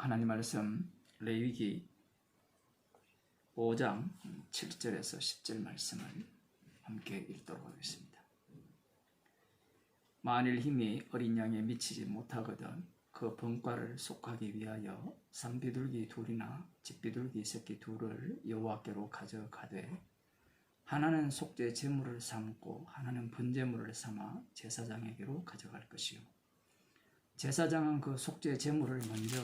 하나님 말씀 레위기 5장 7절에서 10절 말씀을 함께 읽도록 하겠습니다. 만일 힘이 어린 양에 미치지 못하거든 그 번과를 속하기 위하여 산비둘기 둘이나 집비둘기 새끼 둘을 여호와께로 가져가되 하나는 속죄 제물을 삼고 하나는 번제물을 삼아 제사장에게로 가져갈 것이요 제사장은 그 속죄 제물을 먼저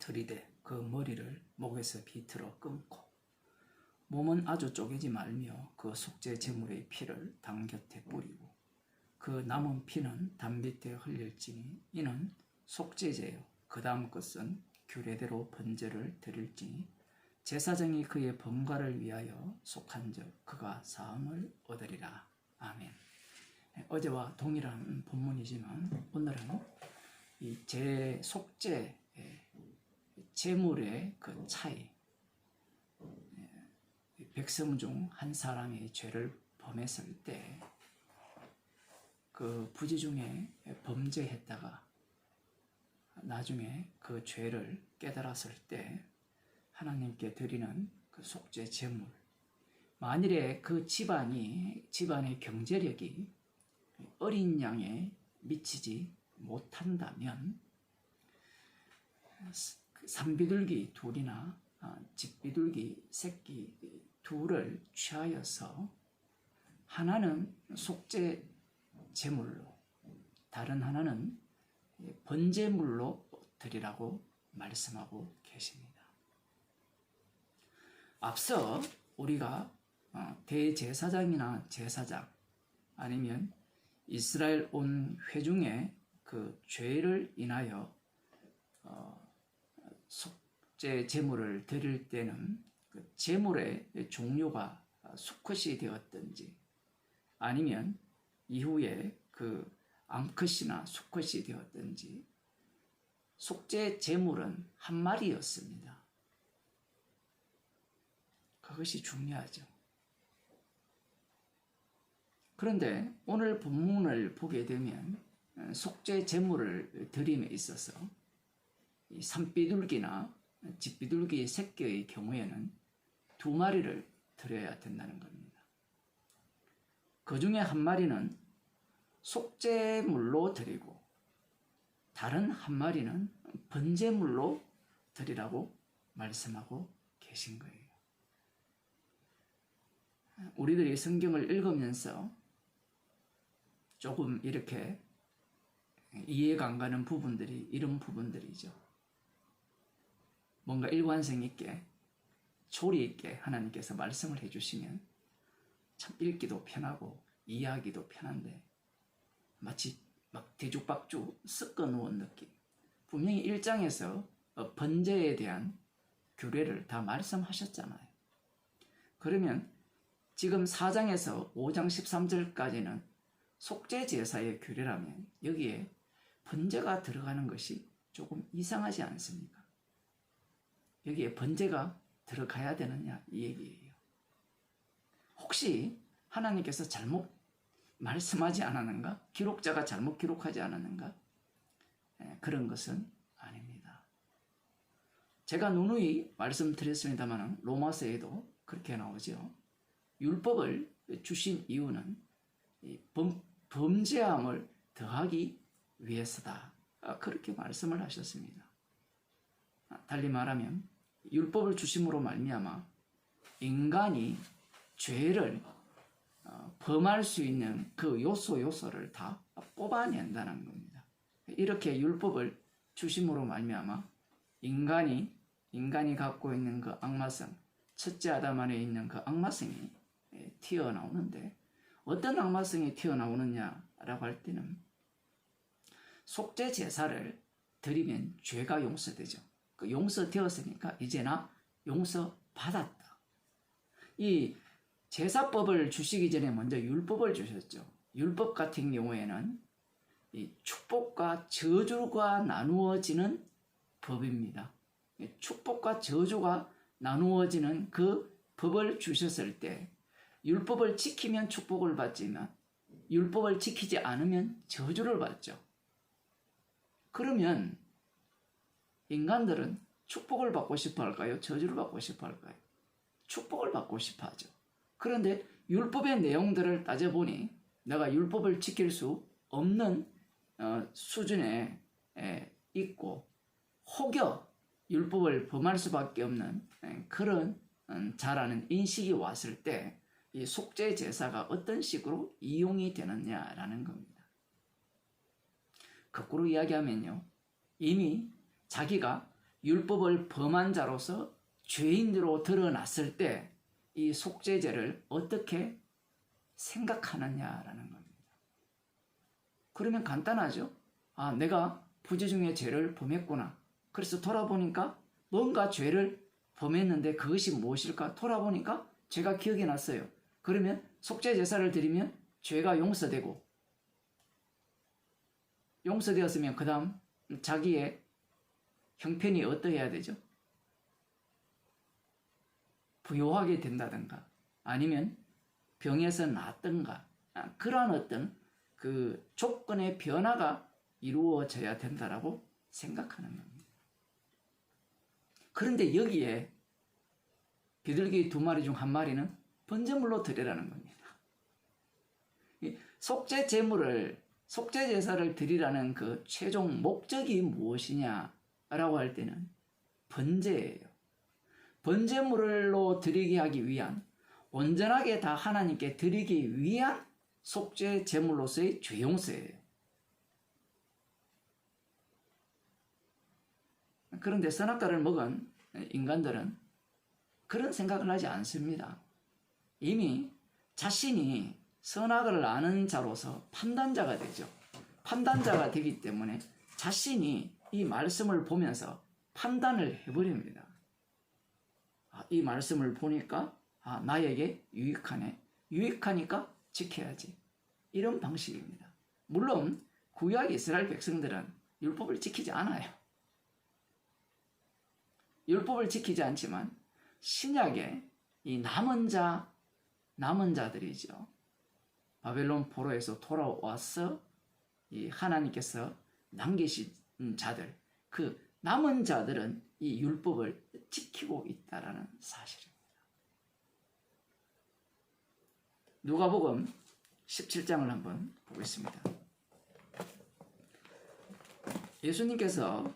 들이대 그 머리를 목에서 비틀어 끊고 몸은 아주 쪼개지 말며 그 속죄 제물의 피를 당 곁에 뿌리고 그 남은 피는 담 밑에 흘릴지니 이는 속죄제요 그 다음 것은 규례대로 번제를 드릴지니 제사장이 그의 번과를 위하여 속한즉 그가 사함을 얻으리라. 아멘. 어제와 동일한 본문이지만 오늘은 이 속죄 제물의 그 차이, 백성 중 한 사람이 죄를 범했을 때 그 부지 중에 범죄했다가 나중에 그 죄를 깨달았을 때 하나님께 드리는 그 속죄 제물, 만일에 그 집안의 경제력이 어린 양에 미치지 못한다면 산비둘기 둘이나 집비둘기 새끼 둘을 취하여서 하나는 속죄 제물로 다른 하나는 번제물로 드리라고 말씀하고 계십니다. 앞서 우리가 대제사장이나 제사장 아니면 이스라엘 온 회중의 그 죄를 인하여 속죄 제물을 드릴 때는 그 제물의 종류가 수컷이 되었든지 아니면 이후에 그 암컷이나 수컷이 되었든지 속죄 제물은 한 마리였습니다. 그것이 중요하죠. 그런데 오늘 본문을 보게 되면 속죄 제물을 드림에 있어서 이 산비둘기나 집비둘기 새끼의 경우에는 2마리를 드려야 된다는 겁니다. 그 중에 한 마리는 속죄물로 드리고 다른 한 마리는 번제물로 드리라고 말씀하고 계신 거예요. 우리들이 성경을 읽으면서 조금 이렇게 이해가 안 가는 부분들이 이런 부분들이죠. 뭔가 일관성 있게 조리 있게 하나님께서 말씀을 해주시면 참 읽기도 편하고 이해하기도 편한데 마치 막 대죽박죽 섞어 놓은 느낌. 분명히 1장에서 번제에 대한 규례를 다 말씀하셨잖아요. 그러면 지금 4장에서 5장 13절까지는 속죄 제사의 규례라면 여기에 번제가 들어가는 것이 조금 이상하지 않습니까? 여기에 번제가 들어가야 되느냐 이 얘기예요. 혹시 하나님께서 잘못 말씀하지 않았는가? 기록자가 잘못 기록하지 않았는가? 그런 것은 아닙니다. 제가 누누이 말씀드렸습니다만 로마서에도 그렇게 나오죠. 율법을 주신 이유는 범죄함을 더하기 위해서다. 그렇게 말씀을 하셨습니다. 달리 말하면 율법을 주심으로 말미암아 인간이 죄를 범할 수 있는 그 요소를 다 뽑아낸다는 겁니다. 이렇게 율법을 주심으로 말미암아 인간이 갖고 있는 그 악마성, 첫째 아담 안에 있는 그 악마성이 튀어나오는데 어떤 악마성이 튀어나오느냐라고 할 때는 속죄 제사를 드리면 죄가 용서되죠. 그 용서되었으니까 이제 나 용서받았다. 이 제사법을 주시기 전에 먼저 율법을 주셨죠. 율법 같은 경우에는 이 축복과 저주가 나누어지는 법입니다. 축복과 저주가 나누어지는 그 법을 주셨을 때 율법을 지키면 축복을 받지만 율법을 지키지 않으면 저주를 받죠. 그러면 인간들은 축복을 받고 싶어 할까요? 저주를 받고 싶어 할까요? 축복을 받고 싶어 하죠. 그런데 율법의 내용들을 따져보니 내가 율법을 지킬 수 없는 수준에 있고 혹여 율법을 범할 수밖에 없는 그런 자라는 인식이 왔을 때 이 속죄 제사가 어떤 식으로 이용이 되느냐라는 겁니다. 거꾸로 이야기하면요, 이미 자기가 율법을 범한 자로서 죄인으로 드러났을 때 이 속죄제를 어떻게 생각하느냐라는 겁니다. 그러면 간단하죠. 아, 내가 부재 중에 죄를 범했구나. 그래서 돌아보니까 뭔가 죄를 범했는데 그것이 무엇일까? 돌아보니까 죄가 기억이 났어요. 그러면 속죄 제사를 드리면 죄가 용서되고, 용서되었으면 그 다음 자기의 형편이 어떠해야 되죠? 부요하게 된다든가 아니면 병에서 낫든가 그러한 어떤 그 조건의 변화가 이루어져야 된다라고 생각하는 겁니다. 그런데 여기에 비둘기 2마리 중 1마리는 번제물로 드리라는 겁니다. 속죄 제물을, 속죄 제사를 드리라는 그 최종 목적이 무엇이냐라고 할 때는 번제예요. 번제물로 드리게 하기 위한, 온전하게 다 하나님께 드리기 위한 속죄 제물로서의 죄 용서예요. 그런데 선악과를 먹은 인간들은 그런 생각을 하지 않습니다. 이미 자신이 선악을 아는 자로서 판단자가 되죠. 판단자가 되기 때문에 자신이 이 말씀을 보면서 판단을 해버립니다. 이 말씀을 보니까 나에게 유익하네. 유익하니까 지켜야지. 이런 방식입니다. 물론 구약 이스라엘 백성들은 율법을 지키지 않아요. 율법을 지키지 않지만 신약에 이 남은 자들이죠. 바벨론 포로에서 돌아와서 이 하나님께서 남기신 자들, 그 남은 자들은 이 율법을 지키고 있다라는 사실입니다. 누가복음 17장을 한번 보겠습니다. 예수님께서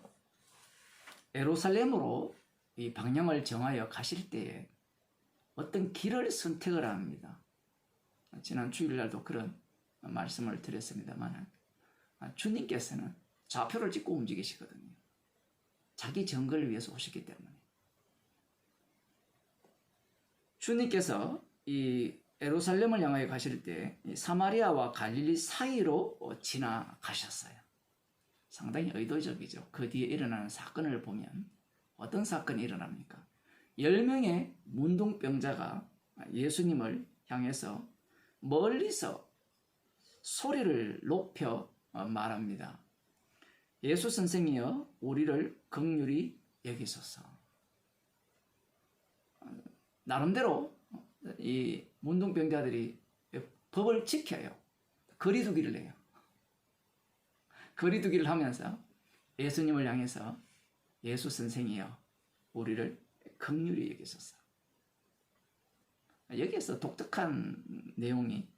예루살렘으로 이 방향을 정하여 가실 때에 어떤 길을 선택을 합니다. 지난 주일날도 그런 말씀을 드렸습니다만 주님께서는 좌표를 찍고 움직이시거든요. 자기 정거를 위해서 오셨기 때문에. 주님께서 이 예루살렘을 향하여 가실 때 사마리아와 갈릴리 사이로 지나가셨어요. 상당히 의도적이죠. 그 뒤에 일어나는 사건을 보면 어떤 사건이 일어납니까? 10명의 문둥병자가 예수님을 향해서 멀리서 소리를 높여 말합니다. 예수 선생이여 우리를 긍휼히 여기소서. 나름대로 이 문둥병자들이 법을 지켜요. 거리두기를 해요. 거리두기를 하면서 예수님을 향해서 예수 선생이여 우리를 긍휼히 여기소서. 여기에서 독특한 내용이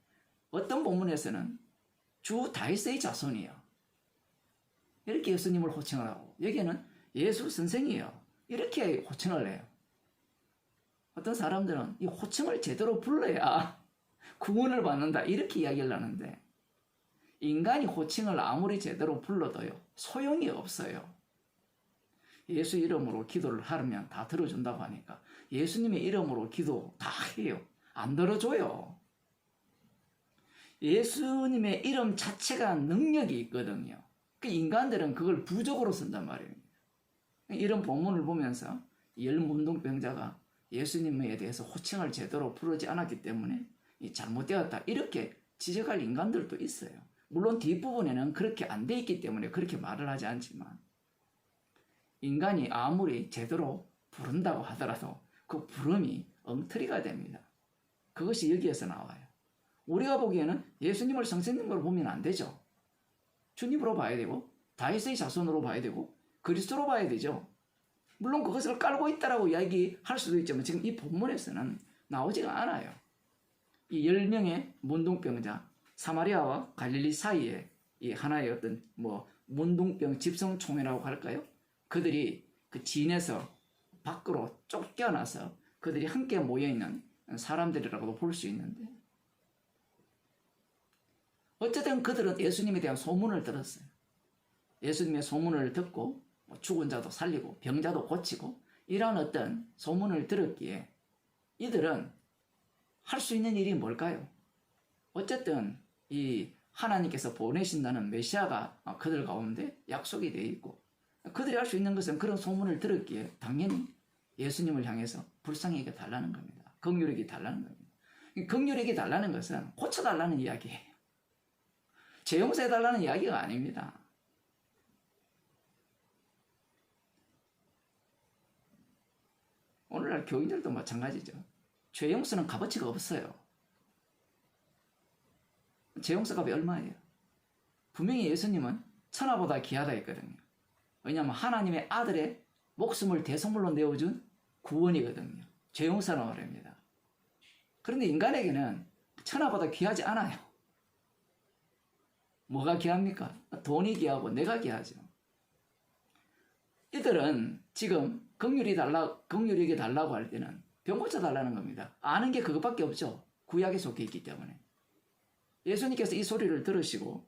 어떤 본문에서는 주 다윗의 자손이요 이렇게 예수님을 호칭을 하고 여기에는 예수 선생이요 이렇게 호칭을 해요. 어떤 사람들은 이 호칭을 제대로 불러야 구원을 받는다 이렇게 이야기를 하는데 인간이 호칭을 아무리 제대로 불러도요 소용이 없어요. 예수 이름으로 기도를 하면 다 들어준다고 하니까 예수님의 이름으로 기도 다 해요. 안 들어줘요. 예수님의 이름 자체가 능력이 있거든요. 그 인간들은 그걸 부적으로 쓴단 말이에요. 이런 본문을 보면서 열문둥병자가 예수님에 대해서 호칭을 제대로 부르지 않았기 때문에 잘못되었다 이렇게 지적할 인간들도 있어요. 물론 뒷부분에는 그렇게 안 돼 있기 때문에 그렇게 말을 하지 않지만 인간이 아무리 제대로 부른다고 하더라도 그 부름이 엉터리가 됩니다. 그것이 여기에서 나와요. 우리가 보기에는 예수님을 선생님으로 보면 안 되죠. 주님으로 봐야 되고 다윗의 자손으로 봐야 되고 그리스도로 봐야 되죠. 물론 그것을 깔고 있다라고 이야기할 수도 있지만 지금 이 본문에서는 나오지가 않아요. 이 10명의 문둥병자, 사마리아와 갈릴리 사이에 이 하나의 어떤 문둥병 집성총회라고 할까요? 그들이 그 진에서 밖으로 쫓겨나서 그들이 함께 모여있는 사람들이라고도 볼 수 있는데, 어쨌든 그들은 예수님에 대한 소문을 들었어요. 예수님의 소문을 듣고 죽은 자도 살리고 병자도 고치고 이러한 어떤 소문을 들었기에 이들은 할 수 있는 일이 뭘까요? 어쨌든 이 하나님께서 보내신다는 메시아가 그들 가운데 약속이 되어 있고, 그들이 할 수 있는 것은 그런 소문을 들었기에 당연히 예수님을 향해서 불쌍히 여겨 달라는 겁니다. 긍휼히 달라는 겁니다. 긍휼히 달라는 것은 고쳐달라는 이야기예요. 죄 용서해달라는 이야기가 아닙니다. 오늘날 교인들도 마찬가지죠. 죄 용서는 값어치가 없어요. 죄 용서 값이 얼마예요? 분명히 예수님은 천하보다 귀하다 했거든요. 왜냐하면 하나님의 아들의 목숨을 대성물로 내어준 구원이거든요. 죄 용서는 말입니다. 그런데 인간에게는 천하보다 귀하지 않아요. 뭐가 귀합니까? 돈이 귀하고 내가 귀하죠. 이들은 지금 긍휼히 달라고 할 때는 병 고쳐달라는 겁니다. 아는 게 그것밖에 없죠. 구약에 속해 있기 때문에. 예수님께서 이 소리를 들으시고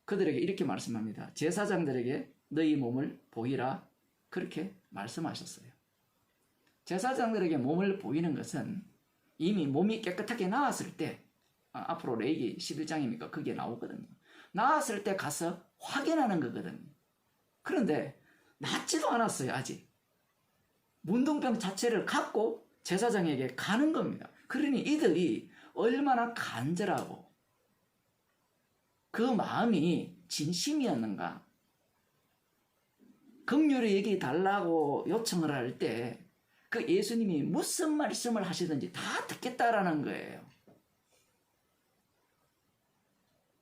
그들에게 이렇게 말씀합니다. 제사장들에게 너희 몸을 보이라, 그렇게 말씀하셨어요. 제사장들에게 몸을 보이는 것은 이미 몸이 깨끗하게 나았을 때, 앞으로 레위기 11장이니까 그게 나오거든요. 나았을 때 가서 확인하는 거거든요. 그런데 낫지도 않았어요. 아직 문둥병 자체를 갖고 제사장에게 가는 겁니다. 그러니 이들이 얼마나 간절하고 그 마음이 진심이었는가. 긍휼히 얘기 달라고 요청을 할 때 그 예수님이 무슨 말씀을 하시든지 다 듣겠다라는 거예요.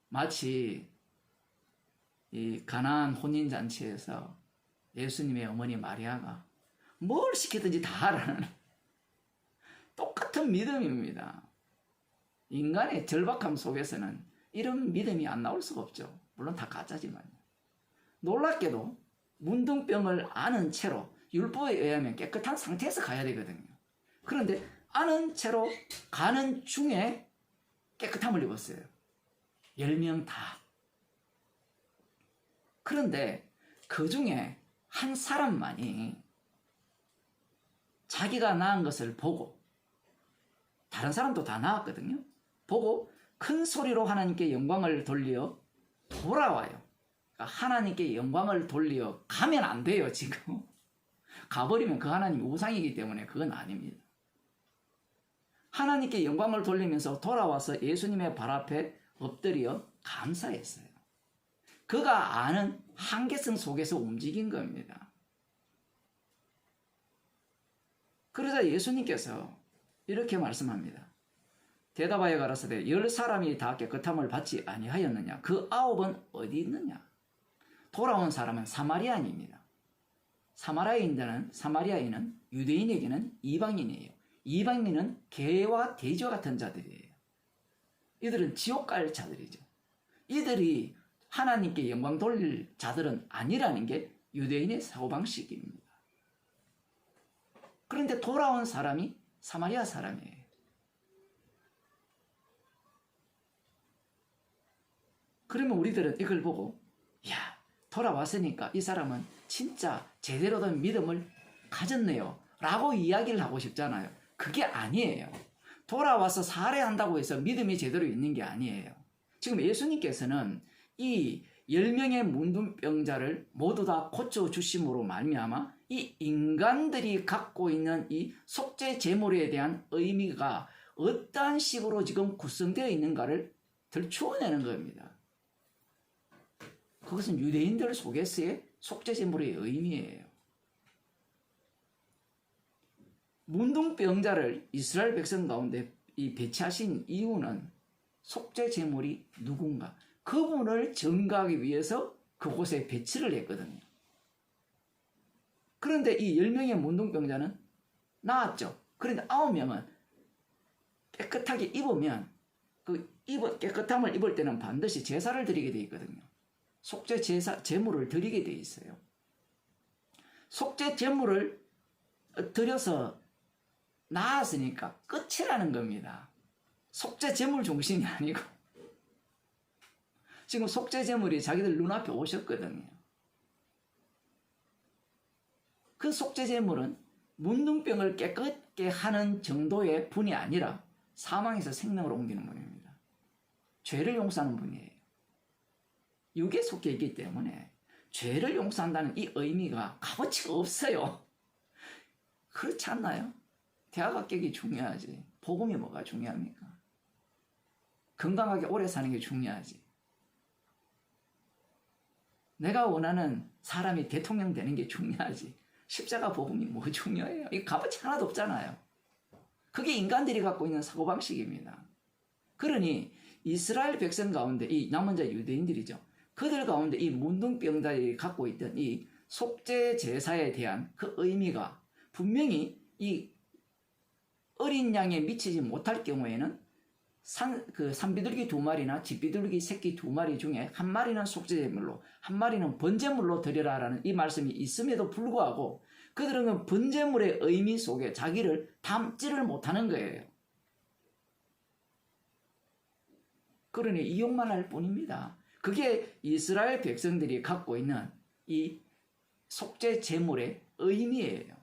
마치 이 가나안 혼인잔치에서 예수님의 어머니 마리아가 뭘 시키든지 다 하라는 똑같은 믿음입니다. 인간의 절박함 속에서는 이런 믿음이 안 나올 수가 없죠. 물론 다 가짜지만요. 놀랍게도 문둥병을 아는 채로 율법에 의하면 깨끗한 상태에서 가야 되거든요. 그런데 아는 채로 가는 중에 깨끗함을 입었어요. 10명 다. 그런데 그 중에 한 사람만이 자기가 낳은 것을 보고, 다른 사람도 다 낳았거든요. 보고 큰 소리로 하나님께 영광을 돌려 돌아와요. 그러니까 하나님께 영광을 돌려 가면 안 돼요. 지금 가버리면 그 하나님이 우상이기 때문에 그건 아닙니다. 하나님께 영광을 돌리면서 돌아와서 예수님의 발 앞에 엎드려 감사했어요. 그가 아는 한계성 속에서 움직인 겁니다. 그러자 예수님께서 이렇게 말씀합니다. 대답하여 가라사대 10사람이 다 깨끗함을 받지 아니하였느냐? 그 9은 어디 있느냐? 돌아온 사람은 사마리아인입니다. 사마리아인은 유대인에게는 이방인이에요. 이방인은 개와 돼지와 같은 자들이에요. 이들은 지옥 갈 자들이죠. 이들이 하나님께 영광 돌릴 자들은 아니라는 게 유대인의 사고방식입니다. 그런데 돌아온 사람이 사마리아 사람이에요. 그러면 우리들은 이걸 보고, 야, 돌아왔으니까 이 사람은 진짜 제대로 된 믿음을 가졌네요 라고 이야기를 하고 싶잖아요. 그게 아니에요. 돌아와서 살해한다고 해서 믿음이 제대로 있는 게 아니에요. 지금 예수님께서는 이 10명의 문둥병자를 모두 다 고쳐주심으로 말미암아 이 인간들이 갖고 있는 이 속죄 제물에 대한 의미가 어떠한 식으로 지금 구성되어 있는가를 들추어내는 겁니다. 그것은 유대인들 속에서의 속죄 제물의 의미예요. 문둥병자를 이스라엘 백성 가운데 배치하신 이유는 속죄 제물이 누군가, 그분을 증거하기 위해서 그곳에 배치를 했거든요. 그런데 이 10명의 문둥병자는 나았죠. 그런데 9명은 깨끗하게 입으면 깨끗함을 입을 때는 반드시 제사를 드리게 돼 있거든요. 속죄 제물을 드리게 돼 있어요. 속죄 제물을 드려서 나았으니까 끝이라는 겁니다. 속죄 제물 중심이 아니고 지금 속죄 제물이 자기들 눈앞에 오셨거든요. 그 속죄 제물은 문둥병을 깨끗게 하는 정도의 분이 아니라 사망에서 생명으로 옮기는 분입니다. 죄를 용서하는 분이에요. 육에 속해 있기 때문에 죄를 용서한다는 이 의미가 값어치가 없어요. 그렇지 않나요? 대학 합격이 중요하지. 복음이 뭐가 중요합니까? 건강하게 오래 사는 게 중요하지. 내가 원하는 사람이 대통령 되는 게 중요하지. 십자가 복음이 뭐 중요해요? 이 값어치 하나도 없잖아요. 그게 인간들이 갖고 있는 사고방식입니다. 그러니 이스라엘 백성 가운데 이 남은 자 유대인들이죠. 그들 가운데 이 문둥병자들이 갖고 있던 이 속죄 제사에 대한 그 의미가 분명히 이 어린 양에 미치지 못할 경우에는 산비둘기 2마리나 집비둘기 새끼 2마리 중에 한 마리는 속죄제물로 한 마리는 번제물로 드려라라는 이 말씀이 있음에도 불구하고 그들은 그 번제물의 의미 속에 자기를 담지를 못하는 거예요. 그러니 이용만 할 뿐입니다. 그게 이스라엘 백성들이 갖고 있는 이 속죄 제물의 의미예요.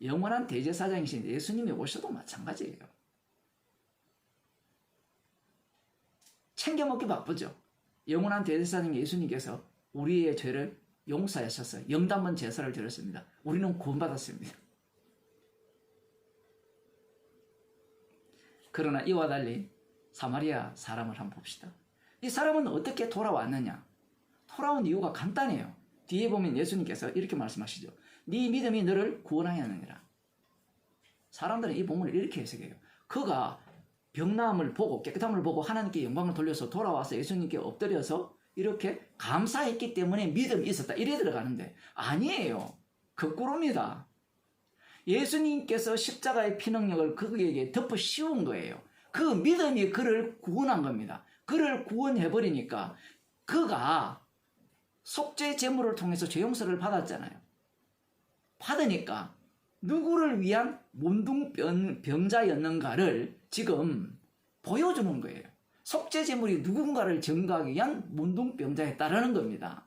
영원한 대제사장이신 예수님이 오셔도 마찬가지예요. 챙겨 먹기 바쁘죠. 영원한 대제사장 예수님께서 우리의 죄를 용서하셔서 영담은 제사를 드렸습니다. 우리는 구원받았습니다. 그러나 이와 달리 사마리아 사람을 한번 봅시다. 이 사람은 어떻게 돌아왔느냐? 돌아온 이유가 간단해요. 뒤에 보면 예수님께서 이렇게 말씀하시죠. 네 믿음이 너를 구원하였느니라. 사람들은 이 본문을 이렇게 해석해요. 그가 병나음을 보고 깨끗함을 보고 하나님께 영광을 돌려서 돌아와서 예수님께 엎드려서 이렇게 감사했기 때문에 믿음이 있었다. 이래 들어가는데 아니에요. 거꾸로입니다. 예수님께서 십자가의 피능력을 그에게 덮어 씌운 거예요. 그 믿음이 그를 구원한 겁니다. 그를 구원해버리니까 그가 속죄 제물을 통해서 죄 용서를 받았잖아요. 받으니까 누구를 위한 문둥병자였는가를 지금 보여주는 거예요. 속죄 제물이 누군가를 증거하기 위한 문둥병자였다라는 겁니다.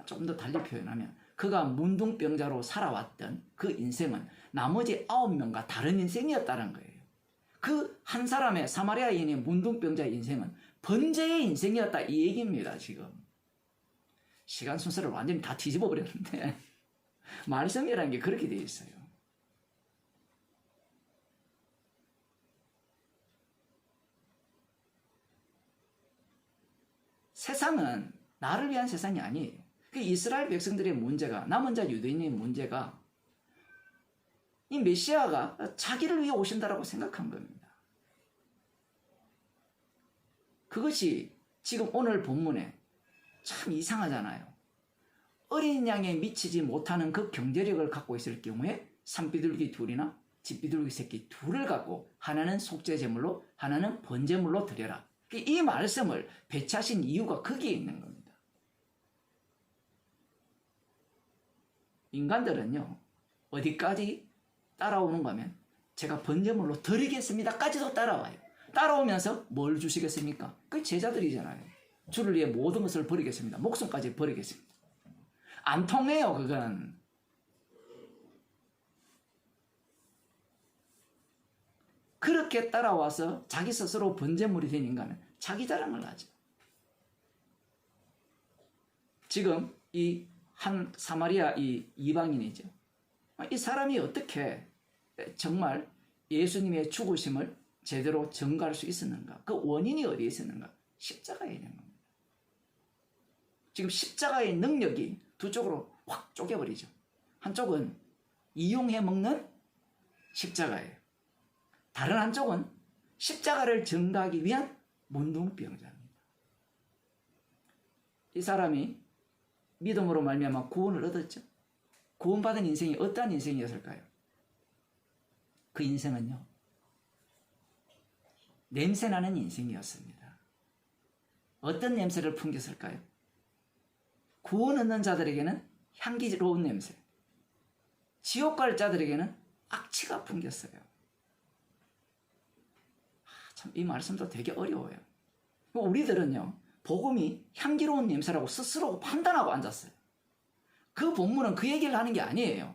좀 더 달리 표현하면 그가 문둥병자로 살아왔던 그 인생은 나머지 9명과 다른 인생이었다는 거예요. 그 한 사람의 사마리아인의 문둥병자의 인생은 번제의 인생이었다 이 얘기입니다. 지금 시간 순서를 완전히 다 뒤집어 버렸는데 말씀이라는 게 그렇게 되어 있어요. 세상은 나를 위한 세상이 아니에요. 그 이스라엘 백성들의 문제가, 남은 자 유대인의 문제가 이 메시아가 자기를 위해 오신다라고 생각한 겁니다. 그것이 지금 오늘 본문에 참 이상하잖아요. 어린 양에 미치지 못하는 그 경제력을 갖고 있을 경우에 산비둘기 2이나 집비둘기 새끼 2를 갖고 하나는 속죄제물로 하나는 번제물로 드려라. 이 말씀을 배치하신 이유가 거기에 있는 겁니다. 인간들은요, 어디까지 따라오는가 하면 제가 번제물로 드리겠습니다까지도 따라와요. 따라오면서 뭘 주시겠습니까? 그 제자들이잖아요. 주를 위해 모든 것을 버리겠습니다. 목숨까지 버리겠습니다. 안 통해요, 그건. 그렇게 따라와서 자기 스스로 번제물이 된 인간은 자기 자랑을 하죠. 지금 이 한 사마리아 이 이방인이죠. 이 사람이 어떻게 정말 예수님의 죽으심을 제대로 증거할 수 있었는가? 그 원인이 어디에 있었는가? 십자가에 있는 겁니다. 지금 십자가의 능력이 두 쪽으로 확 쪼개버리죠. 한쪽은 이용해 먹는 십자가예요. 다른 한쪽은 십자가를 증거하기 위한 문둥병자입니다. 이 사람이 믿음으로 말미암아 구원을 얻었죠. 구원받은 인생이 어떠한 인생이었을까요? 그 인생은요, 냄새나는 인생이었습니다. 어떤 냄새를 풍겼을까요? 구원 얻는 자들에게는 향기로운 냄새, 지옥 갈 자들에게는 악취가 풍겼어요. 참, 이 말씀도 되게 어려워요. 우리들은요, 복음이 향기로운 냄새라고 스스로 판단하고 앉았어요. 그 본문은 그 얘기를 하는 게 아니에요.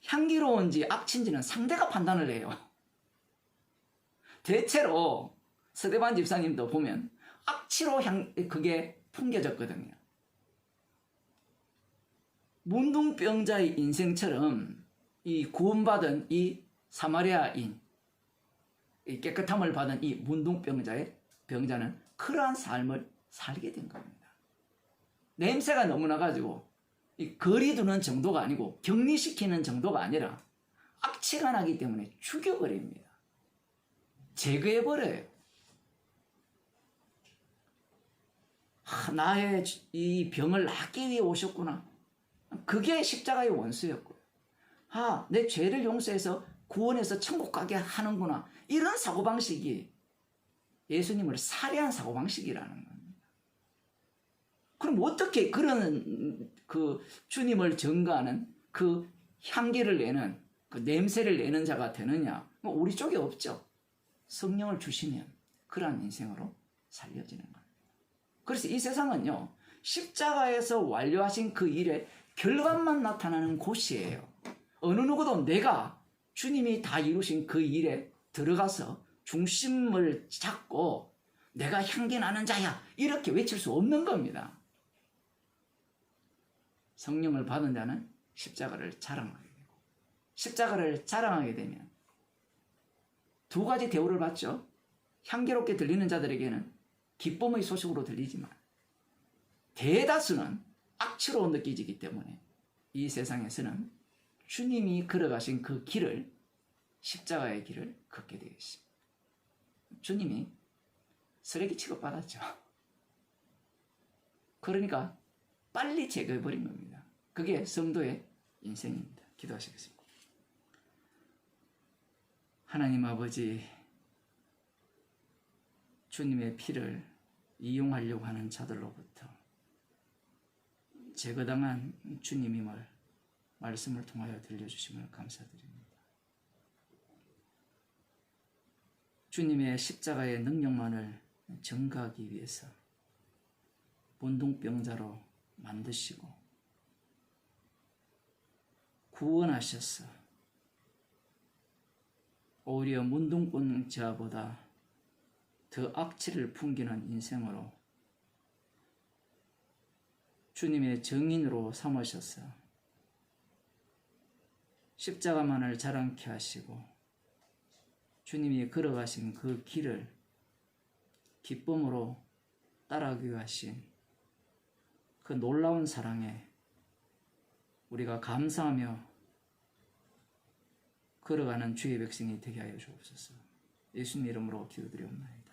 향기로운지 악취인지는 상대가 판단을 해요. 대체로 스데반 집사님도 보면 악취로 그게 풍겨졌거든요. 문둥병자의 인생처럼 이 구원받은 이 사마리아인, 이 깨끗함을 받은 이 문둥병자는 그러한 삶을 살게 된 겁니다. 냄새가 너무 나가지고 이 거리 두는 정도가 아니고 격리시키는 정도가 아니라 악취가 나기 때문에 죽여버립니다. 제거해버려요. 나의 이 병을 낫기 위해 오셨구나. 그게 십자가의 원수였고요. 내 죄를 용서해서 구원해서 천국 가게 하는구나. 이런 사고방식이 예수님을 살해한 사고방식이라는 겁니다. 그럼 어떻게 그런 그 주님을 증거하는 그 향기를 내는 그 냄새를 내는 자가 되느냐? 우리 쪽에 없죠. 성령을 주시면 그러한 인생으로 살려지는 겁니다. 그래서 이 세상은요, 십자가에서 완료하신 그 일의 결과만 나타나는 곳이에요. 어느 누구도 내가 주님이 다 이루신 그 일에 들어가서 중심을 잡고 내가 향기 나는 자야 이렇게 외칠 수 없는 겁니다. 성령을 받은 자는 십자가를 자랑하게 되고, 십자가를 자랑하게 되면 두 가지 대우를 받죠. 향기롭게 들리는 자들에게는 기쁨의 소식으로 들리지만 대다수는 악취로 느껴지기 때문에 이 세상에서는 주님이 걸어가신 그 길을, 십자가의 길을 걷게 되겠습니다. 주님이 쓰레기 취급받았죠. 그러니까 빨리 제거해버린 겁니다. 그게 성도의 인생입니다. 기도하시겠습니다. 하나님 아버지, 주님의 피를 이용하려고 하는 자들로부터 제거당한 주님임을 말씀을 통하여 들려주심을 감사드립니다. 주님의 십자가의 능력만을 증거하기 위해서 문둥병자로 만드시고 구원하셔서 오히려 문둥병자보다 더 악취를 풍기는 인생으로 주님의 증인으로 삼으셔서 십자가만을 자랑케 하시고 주님이 걸어가신 그 길을 기쁨으로 따라가기 하신 그 놀라운 사랑에 우리가 감사하며 걸어가는 주의 백성이 되게 하여 주옵소서. 예수님 이름으로 기도드리옵나이다.